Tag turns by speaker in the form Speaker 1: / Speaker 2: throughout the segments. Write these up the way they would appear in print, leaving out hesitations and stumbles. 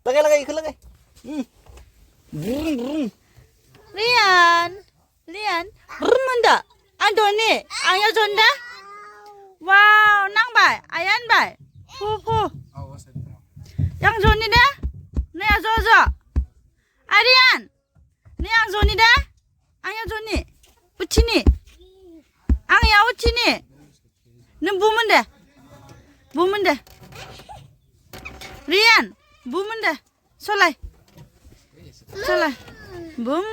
Speaker 1: Lagay, ikut lagay. Burung.
Speaker 2: Rian, bermanda. Andoni, angya jonda. Wow, nang bay, ayan bay. Pu. Yang Joni dah? Ni yang Jojo. Arian. Ni yang Joni dah? Angya Joni. Ucini. Angya ucini. Ni bumen dah. Rian, bumen dah. Solai. Bum.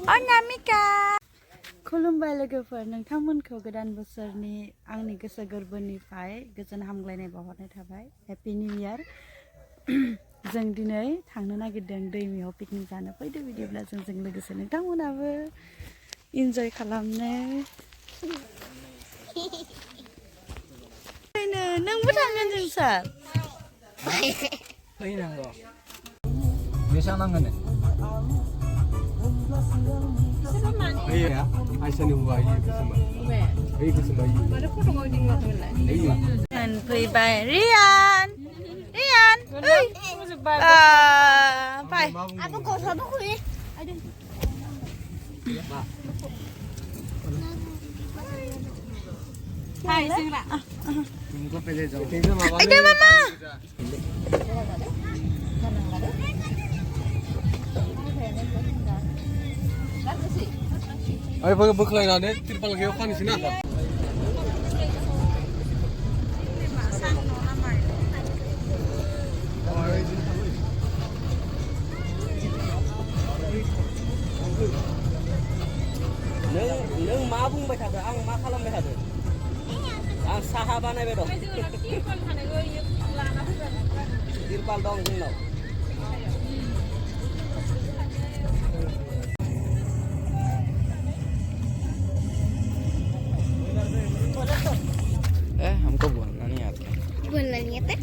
Speaker 2: Oh, Namika. खुलुमबाय लोगोफोर नोंथांमोनखौ गोदान बोसोरनि आंनि गोसो गोरबोनिफ्राय गोजोन हामग्लायनाय बावहरनाय थाबाय happy new year जों दिनै थांनो नागिरदों दैमायाव पिकनिक जानो फैदो बिदिब्ला जोंजों लोगोसे नोंथांमोनाबो इन्जय खालामनो नोंबो थांगोन जों सार
Speaker 1: फैनांगौ बेसेबां नांगोन iya, Aisyah nih buah iya kesema. Iya kesema iya. Mana foto kau di mana mana? Iya.
Speaker 2: Dan bye Rian. Bye.
Speaker 3: Apa kau sama aku ya? Ada.
Speaker 2: Hai, sing lah.
Speaker 1: Tunggu pede jauh. Mama.
Speaker 2: Ada mama.
Speaker 1: Ayo pakai bekal ini, tirpal kayak apa nih sini? Neng mabung baca ada, ang makalam baca ada, ang sahabat nih bedo. Tirpal dong sini. हमको बोलना नहीं आता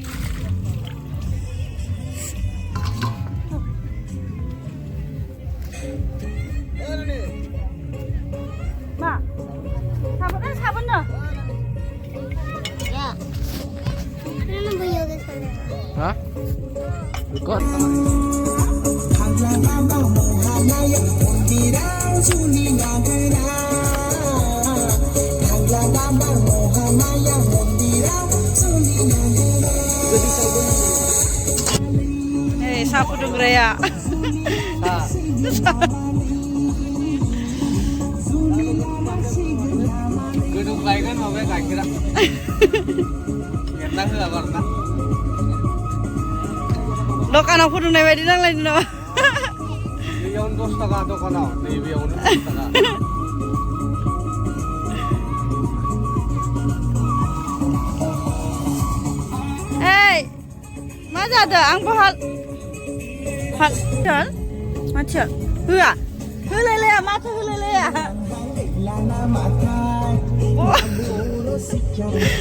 Speaker 2: 마, 사본 너.
Speaker 3: Ya. Mana bayar ke sana?
Speaker 1: Hah? Ikut.
Speaker 2: Sapu dong Raya.
Speaker 1: Gedung lain kan mau kayak kira. Kita nggak pernah.
Speaker 2: Lo kan aku dong newe di nang lain no.
Speaker 1: Dia untuk setengah tuh kan, dia untuk setengah.
Speaker 2: Hey, mana ada? Angpo hal. Macam, hulele ya, mata hulele ya.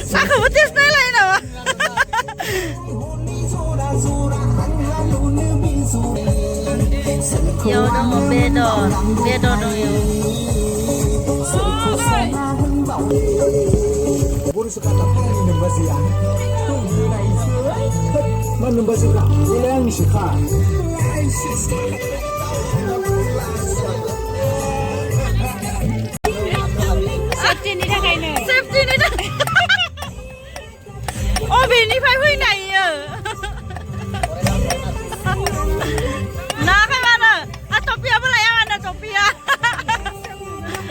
Speaker 2: Saka betis nih lain apa? Ya udah mau bedo dong ya.
Speaker 4: Buru sekata paling nembasi ya. Mana nembasi kak? Ini yang misi kak.
Speaker 2: Safety ni dah kena. Safety ni dah. Oh, bini phải huy này à? Nah, kan mana? Topia apa layangan ada topia?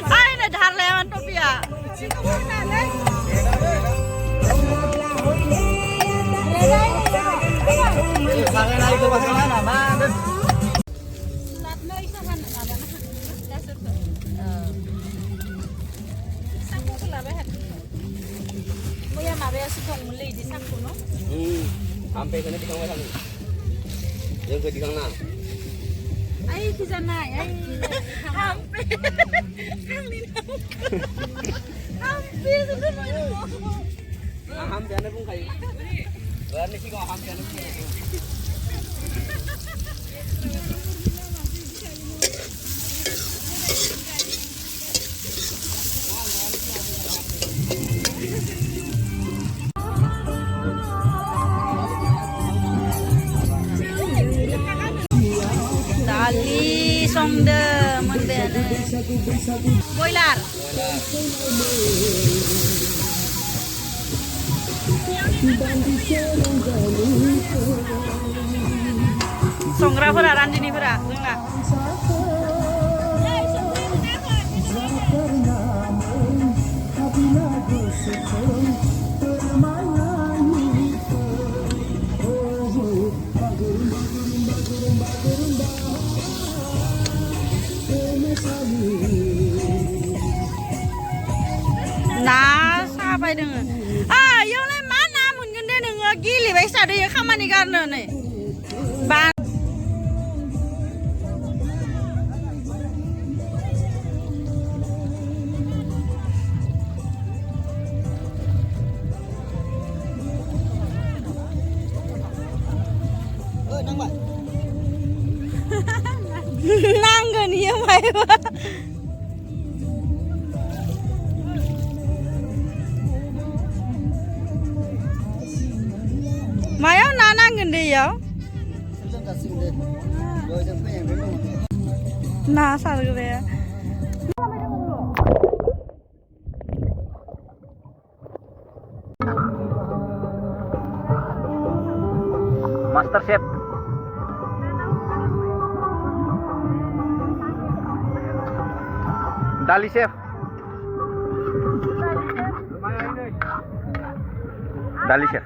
Speaker 2: Ay, na dahar layangan topia.
Speaker 1: Kangen lagi ke mana? Mana? Sampai sana di kang sana. Yang ke di kang na.
Speaker 2: Ay, di sana ay. Hampir. Hampir sudah mau.
Speaker 1: Hampir ana pun kai. Berani sih kau hampir ana pun.
Speaker 2: हमदो मोनबायानो बयलार संग्राफोरा रान्दिनिफोरा जोंना ना साबाय दोङो इयावलाय मा ना मोनगोन दे नोङो गेलेबाय थादो खामानि गारनो नै बा नांगोन इयो मायबा मायाव ना नांगोन दे इयाव ना सारग्राया
Speaker 5: Master Chef. Dali Chef. Dali Chef.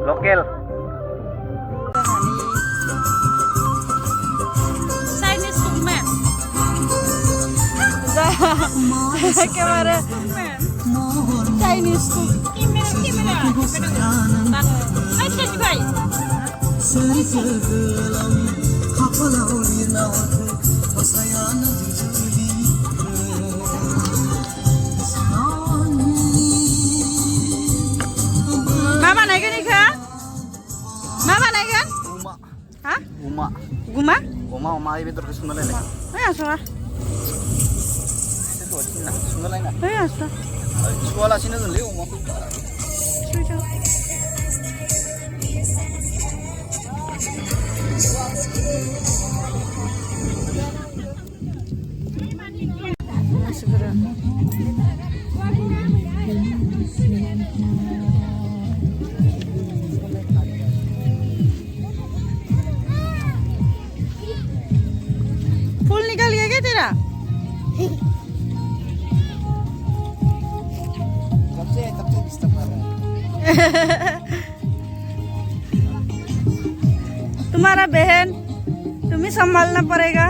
Speaker 5: Lokal.
Speaker 2: Chinese cookman. Kemana? Chinese cook. Aja juga. Mama naik ni kah? Mama naik kan? Hah?
Speaker 5: Uma.
Speaker 2: Guma?
Speaker 5: Uma ini betul kesungan ini.
Speaker 2: Ya salah.
Speaker 5: Itu Cina, kesungan lain.
Speaker 2: Ya salah.
Speaker 5: Sekolah sini tu leh uma.
Speaker 2: फूल निकल गया क्या तेरा?
Speaker 5: कब से disturb कर रहा है?
Speaker 2: तुम्हारा बहन तुम्हें संभालना पड़ेगा.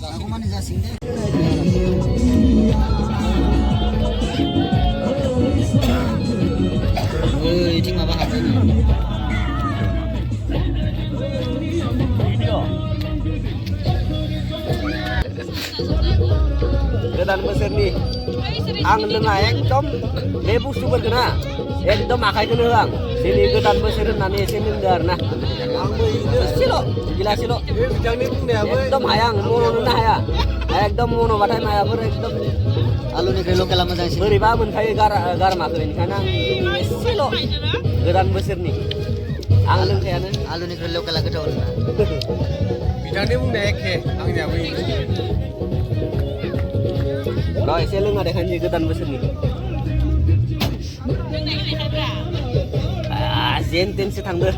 Speaker 5: Aku mana jasing deh. Ini apa hati ni? Kedan Mesir ni, ang lengah ekdom lebu super kena, ekdom akai kena lang. Sini kedan Mesir nani sini dar nah. Silo, gila silo. Ekdom hayang, mono nuna ya. Ekdom mono batai maya ber ekdom. Alu ni kalau kelam macam sini. Beriba menkai gar makuin karena silo kedan Mesir ni. Ang leng kaya ni. Alu ni kalau kelam kita orang.
Speaker 1: Bidang ni pun naik ke, angnya beri.
Speaker 5: Rồi xe lưng ở đây hình như cái tân với sinh nhỉ? Diễn tên sẽ thằng nữa.